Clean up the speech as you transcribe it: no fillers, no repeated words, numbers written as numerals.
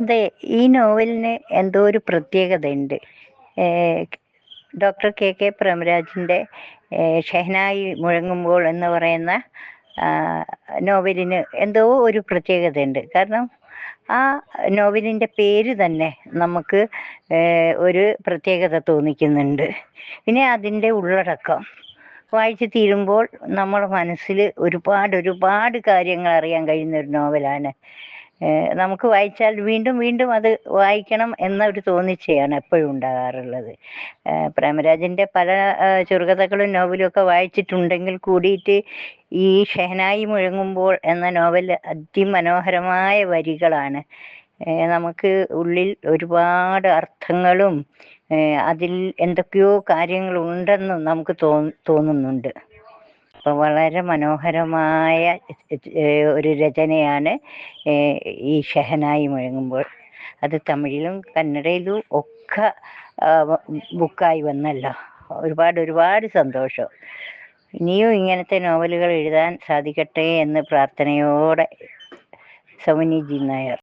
അതെ, ഈ നോവലിന് എന്തോ ഒരു പ്രത്യേകതയുണ്ട്. ഏഹ് ഡോക്ടർ കെ കെ പ്രേമരാജിൻ്റെ ഷെഹനായി മുഴങ്ങുമ്പോൾ എന്ന് പറയുന്ന ആ, നോവലിന് എന്തോ ഒരു പ്രത്യേകതയുണ്ട്. കാരണം ആ നോവലിൻ്റെ പേര് തന്നെ നമുക്ക് ഒരു പ്രത്യേകത തോന്നിക്കുന്നുണ്ട്. പിന്നെ അതിൻ്റെ ഉള്ളടക്കം വായിച്ച് തീരുമ്പോൾ നമ്മുടെ മനസ്സിൽ ഒരുപാട് ഒരുപാട് കാര്യങ്ങൾ അറിയാൻ കഴിയുന്ന ഒരു നോവലാണ്. നമുക്ക് വായിച്ചാൽ വീണ്ടും വീണ്ടും അത് വായിക്കണം എന്ന ഒരു തോന്നിച്ചയാണ് എപ്പോഴും ഉണ്ടാകാറുള്ളത്. പ്രേമരാജൻ്റെ പല ചെറുകഥകളും നോവലും ഒക്കെ വായിച്ചിട്ടുണ്ടെങ്കിൽ കൂടിയിട്ട് ഈ ഷെഹനായി മുഴങ്ങുമ്പോൾ എന്ന നോവൽ അതിമനോഹരമായ വരികളാണ്. നമുക്ക് ഉള്ളിൽ ഒരുപാട് അർത്ഥങ്ങളും അതിൽ എന്തൊക്കെയോ കാര്യങ്ങളുണ്ടെന്നും നമുക്ക് തോന്നുന്നുണ്ട്. അപ്പോൾ വളരെ മനോഹരമായ ഒരു രചനയാണ് ഈ ഷെഹനായി മുഴങ്ങുമ്പോൾ. അത് തമിഴിലും കന്നഡയിലും ഒക്കെ ബുക്കായി വന്നല്ലോ. ഒരുപാട് ഒരുപാട് സന്തോഷം. ഇനിയും ഇങ്ങനത്തെ നോവലുകൾ എഴുതാൻ സാധിക്കട്ടെ എന്ന് പ്രാർത്ഥനയോടെ സൗമിനി ജി നായർ.